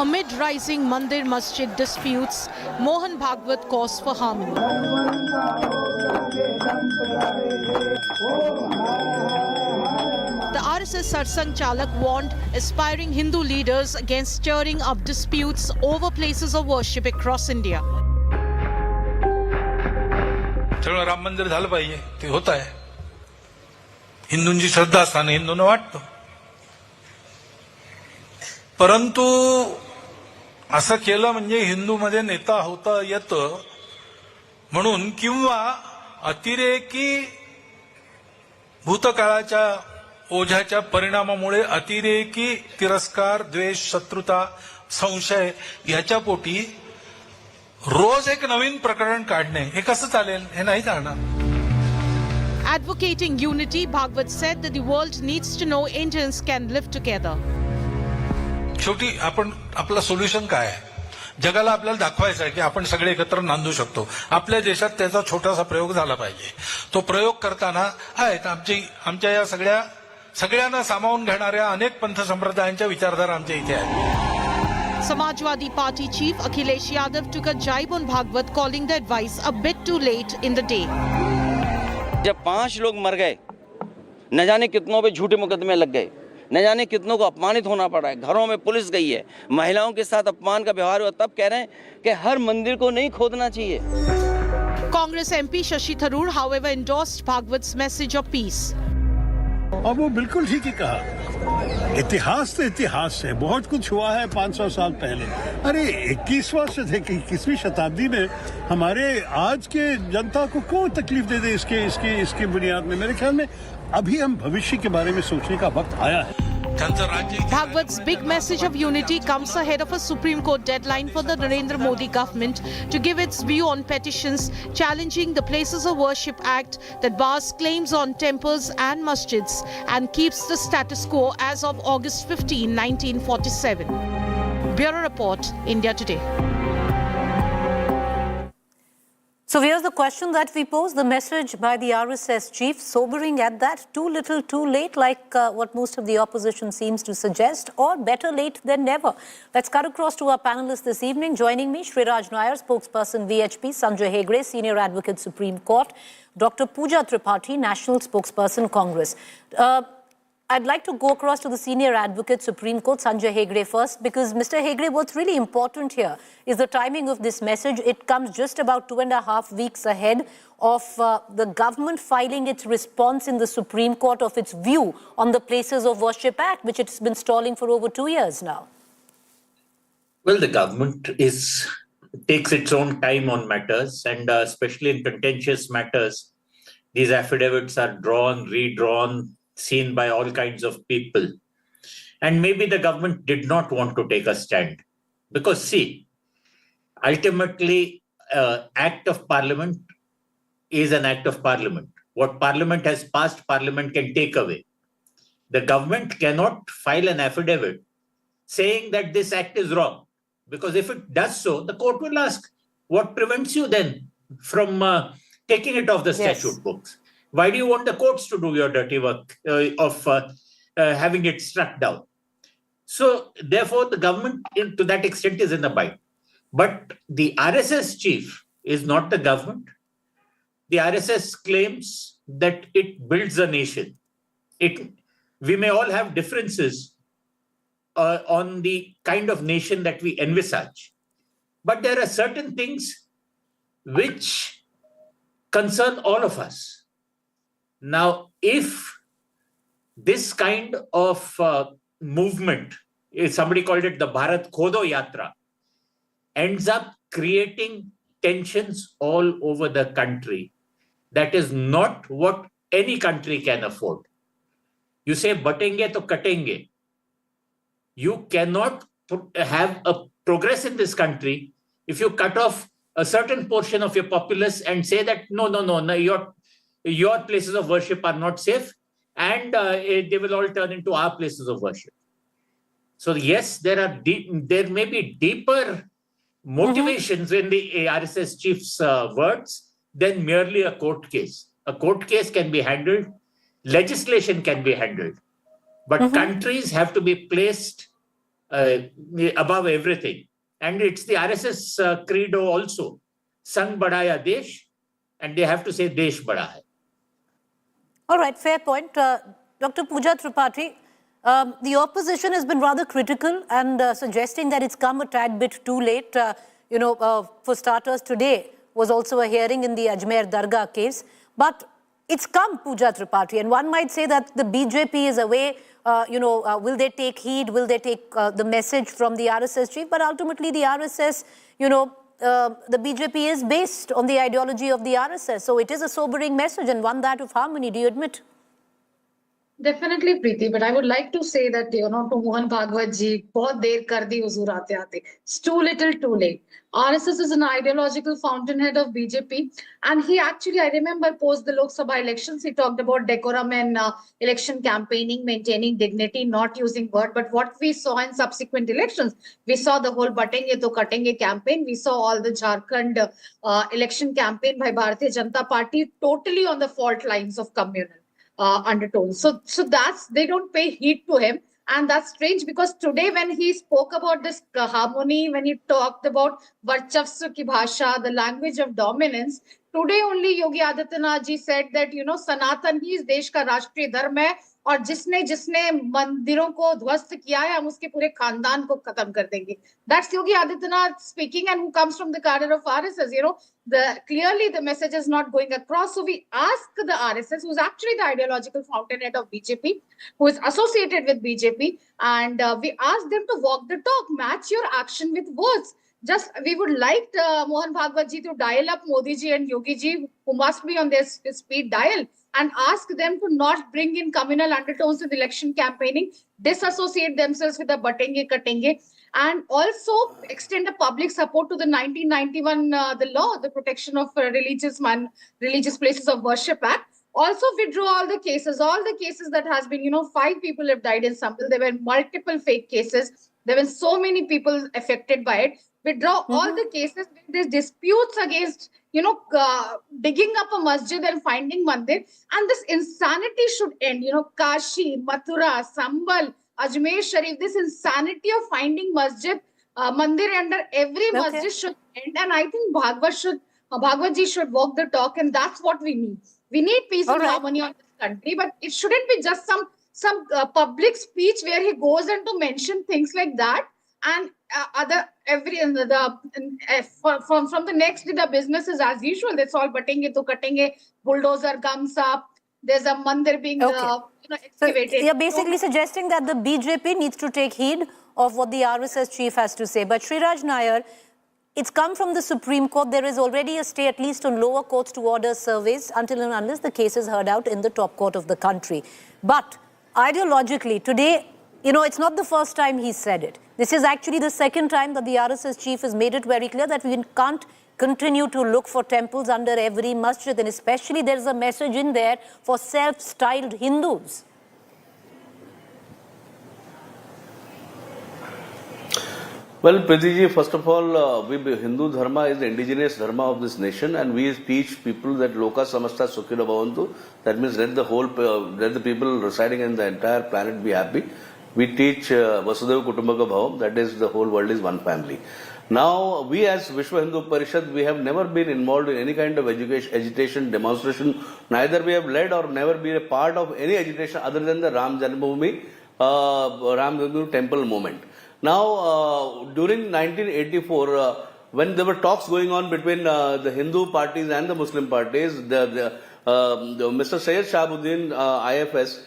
Amid rising Mandir-Masjid disputes, Mohan Bhagwat calls for harmony. The RSS Satsang Chalak warned aspiring Hindu leaders against stirring up disputes over places of worship across India. सगळं राम मंदिर झालं पाहिजे, ते होत आहे. हिंदूंची श्रद्धास्थान हिंदूंना वाटतं. परंतु असं केलं म्हणजे हिंदूमध्ये नेता होता येतं म्हणून, किंवा अतिरेकी भूतकाळाच्या ओझ्याच्या परिणामामुळे अतिरेकी तिरस्कार, द्वेष, शत्रुता, संशय याच्या पोटी रोज एक नवीन प्रकरण काढणे हे कसं चालेल? हे नाही चालणार. Advocating unity, Bhagwat said that the world needs to know Indians can live together. शेवटी आपण आपलं सोल्युशन काय आहे? जगाला आपल्याला दाखवायचं आहे की आपण सगळे एकत्र नांदू शकतो. आपल्या देशात त्याचा छोटासा प्रयोग झाला पाहिजे. तो प्रयोग करताना आहेत आमच्या या सगळ्यांना सामावून घेणाऱ्या अनेक पंथ संप्रदायांच्या विचारधारा आमच्या इथे आहेत. Samajwadi Party Chief Akhilesh Yadav took a jibe on Bhagwat, calling the advice a bit too late in the day. जब 5 लोग मर गए, न जाने कितनों पे झूठे मुकदमे लग गए, न जाने कितनों को अपमानित होना पड़ा है, घरों में पुलिस गई है, महिलाओं के साथ अपमान का व्यवहार हुआ, तब कह रहे हैं कि हर मंदिर को नहीं खोदना चाहिए. Congress MP Shashi Tharoor, however, endorsed Bhagwat's message of peace. और वो बिल्कुल ठीक ही कहा. इतिहास तो इतिहास है, बहुत कुछ हुआ है 500 साल पहले. अरे 21वीं शताब्दी में हमारे आज के जनता को कौन तकलीफ दे दे इसकी बुनियाद में? मेरे ख्याल में अभी हम भविष्य के बारे में सोचने का वक्त आया है. Bhagwat's big message of unity comes ahead of a Supreme Court deadline for the Narendra Modi government to give its view on petitions challenging the Places of Worship Act that bars claims on temples and masjids and keeps the status quo as of August 15, 1947. Bureau Report, India Today. So here's the question that we pose, the message by the RSS chief, sobering at that, too little too late, like what most of the opposition seems to suggest, or better late than never. Let's cut across to our panelists this evening. Joining me, Sriraj Nair, spokesperson VHP, Sanjay Hegde, senior advocate Supreme Court, Dr. Pooja Tripathi, national spokesperson Congress. I'd like to go across to the senior advocate Supreme Court, Sanjay Hegde first, because Mr. Hegde, what's really important here is the timing of this message. It comes just about 2.5 weeks ahead of the government filing its response in the Supreme Court of its view on the Places of Worship Act, which it's been stalling for over 2 years now. Well, the government takes its own time on matters, and especially in contentious matters, these affidavits are drawn, redrawn, seen by all kinds of people. And maybe the government did not want to take a stand. Because see, ultimately, act of parliament is an act of parliament. What parliament has passed, parliament can take away. The government cannot file an affidavit saying that this act is wrong. Because if it does so, the court will ask, what prevents you then from taking it off the statute books? Why do you want the courts to do your dirty work of having it struck down? So, therefore, the government, to that extent, is in a bind. But the RSS chief is not the government. The RSS claims that it builds a nation. We may all have differences on the kind of nation that we envisage. But there are certain things which concern all of us. Now, if this kind of movement, somebody called it the Bharat Khodo Yatra, ends up creating tensions all over the country, that is not what any country can afford. You say, batenge to katenge. You cannot have a progress in this country if you cut off a certain portion of your populace and say that, no, your places of worship are not safe, and they will all turn into our places of worship. So yes, there may be deeper motivations in the RSS chief's words than merely a court case. A court case can be handled, legislation can be handled, but countries have to be placed above everything. And it's the RSS credo also. Sang Badaya Desh, and they have to say Desh Bada Hai. All right, fair point. Dr. Pooja Tripathi, the opposition has been rather critical and suggesting that it's come a tad bit too late. For starters, today was also a hearing in the Ajmer Dargah case. But it's come, Pooja Tripathi, and one might say that the BJP is away. Will they take heed? Will they take the message from the RSS chief? But ultimately, the RSS, the BJP is based on the ideology of the RSS. So it is a sobering message and one that of harmony. Do you admit? Definitely, Preeti, but I would like to say that, to Mohan Bhagwat ji, bahut der kar di huzur aate aate. It's too little, too late. RSS is an ideological fountainhead of BJP. And he actually, I remember, post the Lok Sabha elections, he talked about decorum and election campaigning, maintaining dignity, not using word. But what we saw in subsequent elections, we saw the whole Batenge to Katenge campaign. We saw all the Jharkhand election campaign by Bharatiya Janata Party totally on the fault lines of communal undertones. So that's, they don't pay heed to him. And that's strange because today when he spoke about this harmony, when he talked about Varchavsva ki bhasha, the language of dominance, today only Yogi Adityanath ji said that, Sanatan ही इस देश का राष्ट्रीय धर्म है और जिसने मंदिरों को ध्वस्त किया है हम उसके पूरे खानदान को खत्म कर देंगे. That's Yogi Adityanath speaking, and who comes from the cadre of RSS. Clearly the message is not going across. So we ask the RSS, who's actually the ideological fountainhead of BJP, who is associated with BJP, and we ask them to walk the talk, match your action with words. We would like Mohan Bhagwat ji to dial up Modi ji and Yogi ji, who must be on their speed dial, and ask them to not bring in communal undertones with election campaigning, disassociate themselves with the Batenge Katenge, and also extend the public support to the 1991 the law, the Protection of Religious Places of Worship Act. Also withdraw all the cases that has been, 5 people have died in Sambil. There were multiple fake cases. There were so many people affected by it. Withdraw all the cases where there's disputes against, digging up a masjid and finding mandir. And this insanity should end. Kashi, Mathura, Sambal, Ajmer Sharif, this insanity of finding mandir under every masjid should end. And I think Bhagwat ji should walk the talk, and that's what we need. We need peace and harmony on this country, but it shouldn't be just some public speech where he goes in to mention things like that, and from the next day the business is as usual. That's all batenge to katenge, bulldozer comes up, there's a mandir being excavated. So you're basically suggesting that the BJP needs to take heed of what the RSS chief has to say. But Sriraj Nair, it's come from the Supreme Court. There is already a stay, at least on lower courts, to order surveys until and unless the case is heard out in the top court of the country. But ideologically, today, it's not the first time he said it. This is actually the second time that the RSS chief has made it very clear that we can't continue to look for temples under every masjid, and especially there's a message in there for self-styled Hindus. Well, Preeti ji, first of all, Hindu Dharma is the indigenous Dharma of this nation, and we teach people that Loka Samasta Sukhina Bhavantu. That means let the people residing in the entire planet be happy. We teach Vasudhaiva Kutumbaka Bhavam, that is the whole world is one family. Now, we as Vishwa Hindu Parishad, we have never been involved in any kind of agitation, demonstration. Neither we have led or never been a part of any agitation other than the Ram Janmabhoomi, Ram Mandir temple movement. Now, during 1984, when there were talks going on between the Hindu parties and the Muslim parties, Mr. Sayyid Shahabuddin, IFS,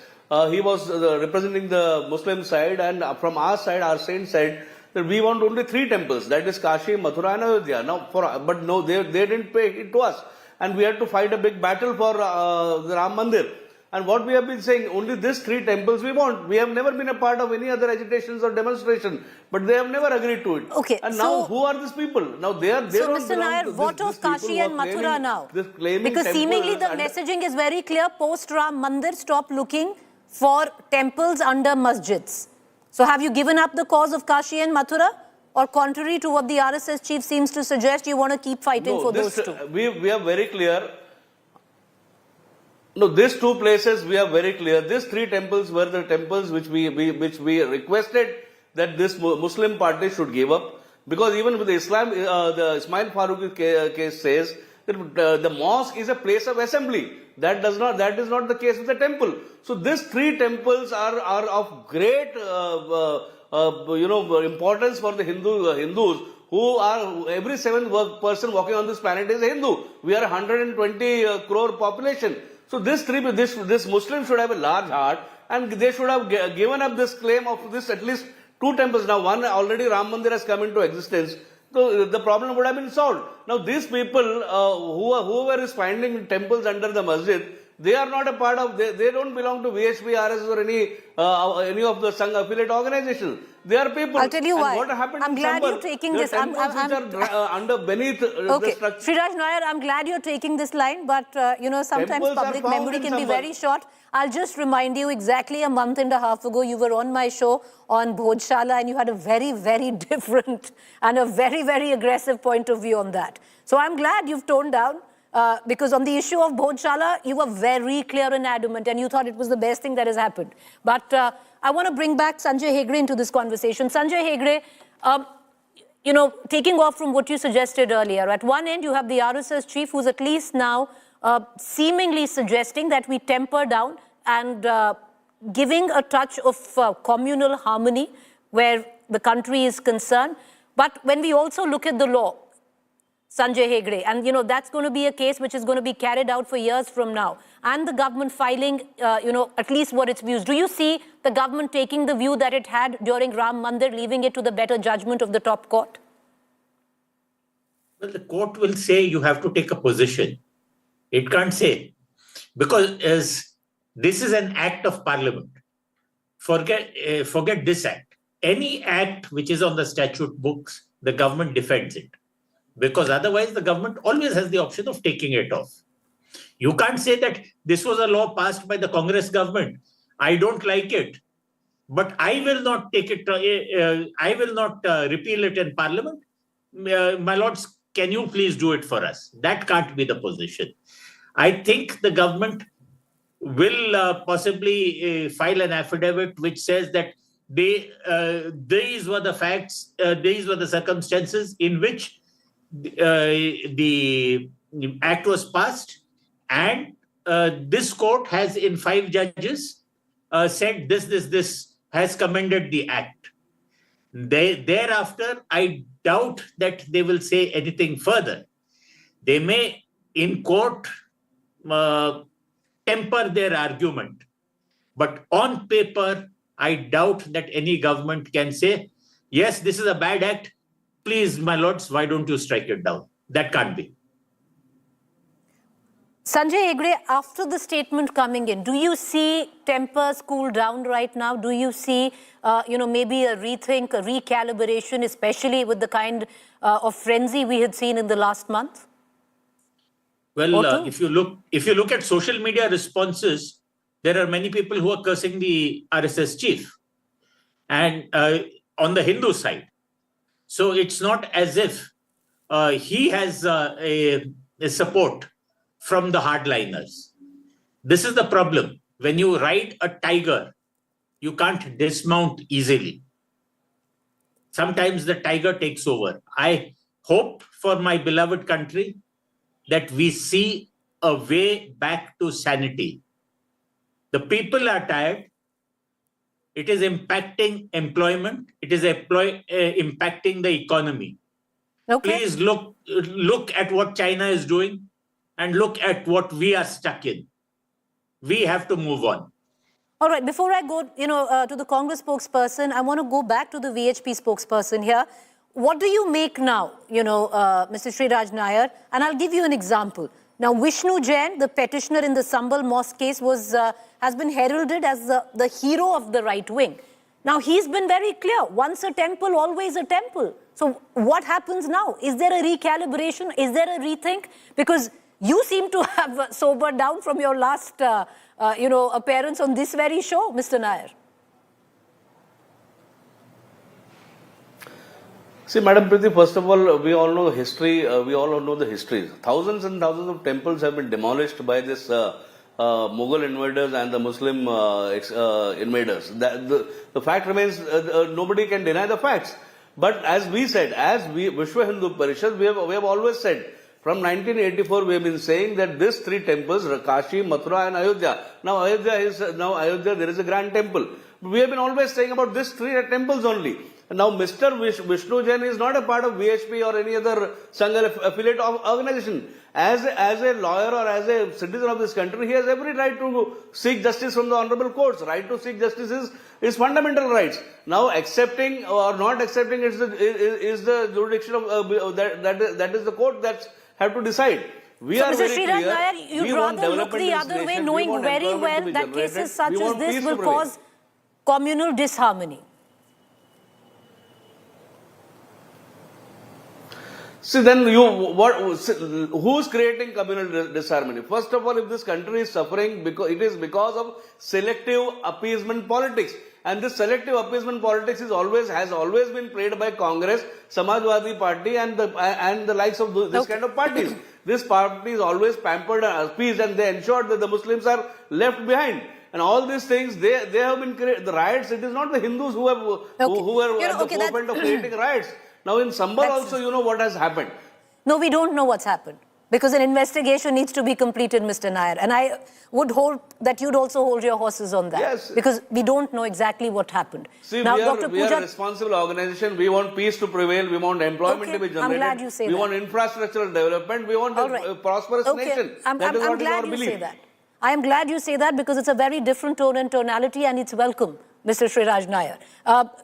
he was representing the Muslim side, and from our side, our saint side, that we want only 3 temples, that is Kashi, Mathura and Ayodhya. Now, but no, they didn't pay it to us, and we had to fight a big battle for the Ram Mandir. And what we have been saying, only these 3 temples we want. We have never been a part of any other agitations or demonstration, but they have never agreed to it. Okay, and now, who are these people? Now, they don't Mr. Nair, what of Kashi and Mathura now? Because seemingly the messaging is very clear. Post Ram Mandir, stop looking for temples under masjids. So have you given up the cause of Kashi and Mathura? Or contrary to what the RSS chief seems to suggest, you want to keep fighting for those 2? We are very clear. No, these 2 places we are very clear. These 3 temples were the temples which we requested that this Muslim party should give up. Because even with Islam, the Ismail Farooqi case says that the mosque is a place of assembly. That is not the case with the temple. So these three temples are of great importance for the Hindus who are, every seventh person walking on this planet is a Hindu. We are 120 crore population. So this Muslim should have a large heart, and they should have given up this claim of this at least two temples. Now one already Ram Mandir has come into existence. So the problem would have been solved. Now these people whoever is finding temples under the masjid, they are not a part of, they don't belong to VHP, RSS or any of the Sangh affiliate organizations. They are people. I'll tell you why. What happened I'm glad you're taking this. Which are beneath the structure. Sriraj Nair, I'm glad you're taking this line, but sometimes Temples public are found memory in can be somewhere. very short. I'll just remind you, exactly a month and a half ago, you were on my show on Bhojshala, and you had a very, very different and a very, very aggressive point of view on that. So I'm glad you've toned down. Because on the issue of Bhojshala, you were very clear and adamant, and you thought it was the best thing that has happened. But I want to bring back Sanjay Hegde into this conversation. Sanjay Hegde, taking off from what you suggested earlier, at one end you have the RSS chief who's at least now seemingly suggesting that we temper down and giving a touch of communal harmony where the country is concerned. But when we also look at the law, Sanjay Hegde, and that's going to be a case which is going to be carried out for years from now, and the government filing, at least what its views. Do you see the government taking the view that it had during Ram Mandir, leaving it to the better judgment of the top court? Well, the court will say you have to take a position. It can't say, because this is an act of parliament. Forget this act. Any act which is on the statute books, the government defends it. Because otherwise the government always has the option of taking it off. You can't say that this was a law passed by the Congress government. I don't like it, but I will not take it. I will not repeal it in Parliament. My lords, can you please do it for us? That can't be the position. I think the government will possibly file an affidavit which says that these were the facts, these were the circumstances in which the act was passed, and this court has, in 5 judges, said this has commended the act. Thereafter, I doubt that they will say anything further. They may, in court, temper their argument, but on paper, I doubt that any government can say, yes, this is a bad act. Please, my lords, why don't you strike it down? That can't be. Sanjay Hegde, after the statement coming in, do you see tempers cool down right now? Do you see, maybe a rethink, a recalibration, especially with the kind of frenzy we had seen in the last month? Well, if you look at social media responses, there are many people who are cursing the RSS chief, and on the Hindu side. So it's not as if he has a support from the hardliners. This is the problem. When you ride a tiger, you can't dismount easily. Sometimes the tiger takes over. I hope for my beloved country that we see a way back to sanity. The people are tired. It is impacting employment. It is impacting the economy. Okay. Please look at what China is doing and look at what we are stuck in. We have to move on. All right, before I go, to the Congress spokesperson, I want to go back to the VHP spokesperson here. What do you make now, Mr. Sriraj Nair? And I'll give you an example. Now, Vishnu Jain, the petitioner in the Sambal Mosque case, has been heralded as the hero of the right wing. Now, he's been very clear. Once a temple, always a temple. So what happens now? Is there a recalibration? Is there a rethink? Because you seem to have sobered down from your last, appearance on this very show, Mr. Nair. See, Madam Preeti, first of all, we all know history. We all know the history. Thousands and thousands of temples have been demolished by this Mughal invaders and the Muslim invaders. The fact remains, nobody can deny the facts. But as we said, Vishwa Hindu Parishad, we have always said, from 1984 we have been saying that these three temples, Kashi, Mathura and Ayodhya. Now Ayodhya there is a grand temple. We have been always saying about these three temples only. Now Mr. Vishnu Jain is not a part of VHP or any other Sangha affiliate organization. As a lawyer or as a citizen of this country, he has every right to seek justice from the honorable courts. Right to seek justice is fundamental rights. Now accepting or not accepting is the jurisdiction of that is the court that have to decide. We so are Mr. very Sriraj clear. Nair, you'd rather look the other way, knowing very well that cases such as this will cause communal disharmony. See, then who's creating communal disharmony? First of all, if this country is suffering, because of selective appeasement politics. And this selective appeasement politics has always been played by Congress, Samajwadi Party and the likes of this kind of parties. This party is always pampered and appeased, and they ensured that the Muslims are left behind. And all these things, they have been created. The riots, it is not the Hindus who are at the forefront of creating riots. Now in Sambar also, you know what has happened. No, we don't know what's happened. Because an investigation needs to be completed, Mr. Nair. And I would hope that you'd also hold your horses on that. Yes. Because we don't know exactly what happened. See, now, we are a responsible organization. We want peace to prevail. We want employment to be generated. I'm glad you say we want infrastructural development. We want a prosperous nation. That is what is our belief. I am glad you say that because it's a very different tone and tonality and it's welcome, Mr. Sriraj Nair.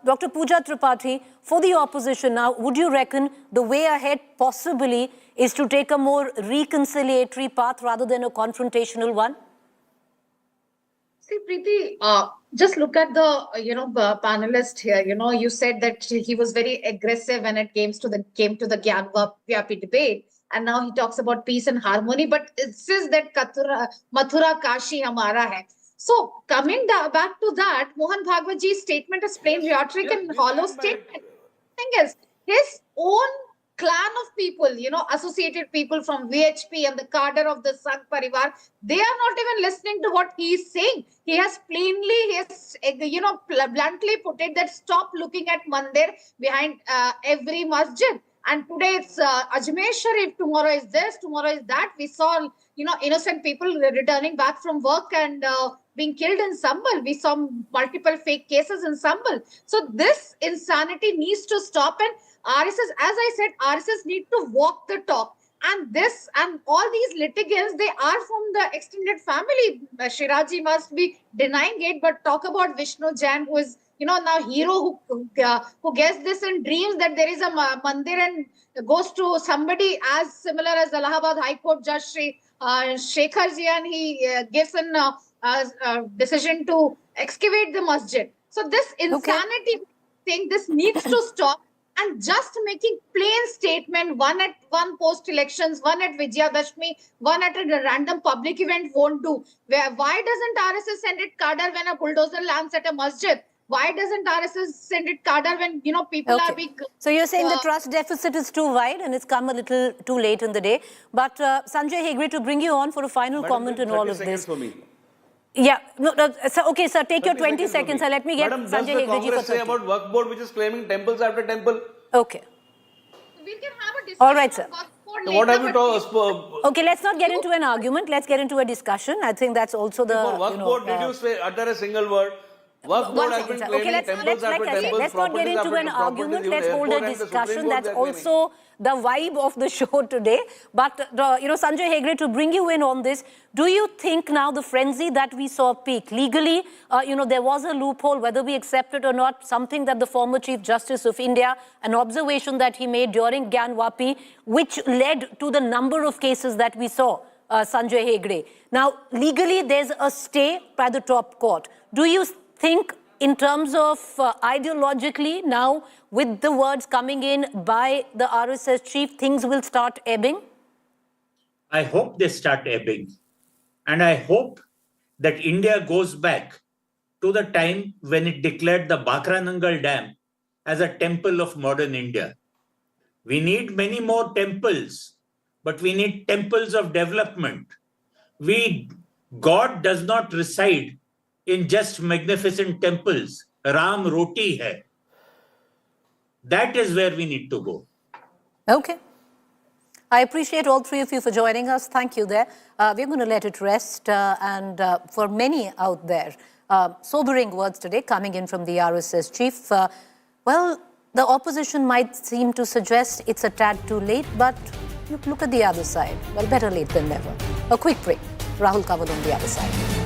Dr. Pooja Tripathi, for the opposition now, would you reckon the way ahead possibly is to take a more reconciliatory path rather than a confrontational one? See, Preeti, just look at the panelist here. You said that he was very aggressive when it came to the Gyan-Vapi debate, and now he talks about peace and harmony. But it says that Mathura Kashi Hamara hai. So coming back to that, Mohan Bhagwat ji's statement is plain rhetoric and hollow statement. Thing is, his own clan of people, associated people from VHP and the cadre of the Sangh Parivar, they are not even listening to what he is saying. He has bluntly put it that stop looking at Mandir behind every masjid. And today it's Ajmer Sharif, tomorrow is this, tomorrow is that. We saw, innocent people returning back from work and being killed in Sambal. We saw multiple fake cases in Sambal. So this insanity needs to stop, and RSS, as I said, RSS need to walk the talk. And this and all these litigants, they are from the extended family. Shiraji must be denying it, but talk about Vishnu Jain, who is now hero who gets this in dreams that there is a mandir and goes to somebody as similar as Allahabad High Court Judge Shri Shekhar ji, and he gives a decision to excavate the masjid. So this insanity thing, this needs to stop. And just making plain statement, one post elections, one at Vijayadashmi, one at a random public event won't do. Why doesn't RSS send it cadre when a bulldozer lands at a masjid? Why doesn't RSS send it cadre when people are being? So you're saying the trust deficit is too wide and it's come a little too late in the day. But Sanjay Hegde, to bring you on for a final comment on all of this. For me. Yeah, okay, sir, take your 20 seconds. Let me get Sanjay Hegde ji for 30. What does the Congress say about Waqf Board, which is claiming temples after temple? Okay. We can have a discussion. All right, sir. So what have you told? Okay, let's not get into an argument. Let's get into a discussion. I think that's also the. For Waqf Board, did you utter a single word? Waqf Board has been claiming temples after temples. Let's not get into an argument. Let's hold a discussion. That's also the vibe of the show today. But Sanjay Hegde, to bring you in on this, do you think now the frenzy that we saw peak legally? There was a loophole, whether we accept it or not. Something that the former Chief Justice of India, an observation that he made during Gyan-Vapi, which led to the number of cases that we saw. Sanjay Hegde. Now, legally, there's a stay by the top court. Do you think in terms of ideologically now, with the words coming in by the RSS chief, things will start ebbing? I hope they start ebbing. And I hope that India goes back to the time when it declared the Bakranangal Dam as a temple of modern India. We need many more temples, but we need temples of development. We God does not reside in just magnificent temples. Ram roti hai. That is where we need to go. Okay. I appreciate all three of you for joining us. Thank you there. We're going to let it rest. And for many out there, sobering words today coming in from the RSS chief. Well, the opposition might seem to suggest it's a tad too late, but look at the other side. Well, better late than never. A quick break. Rahul Kawal on the other side.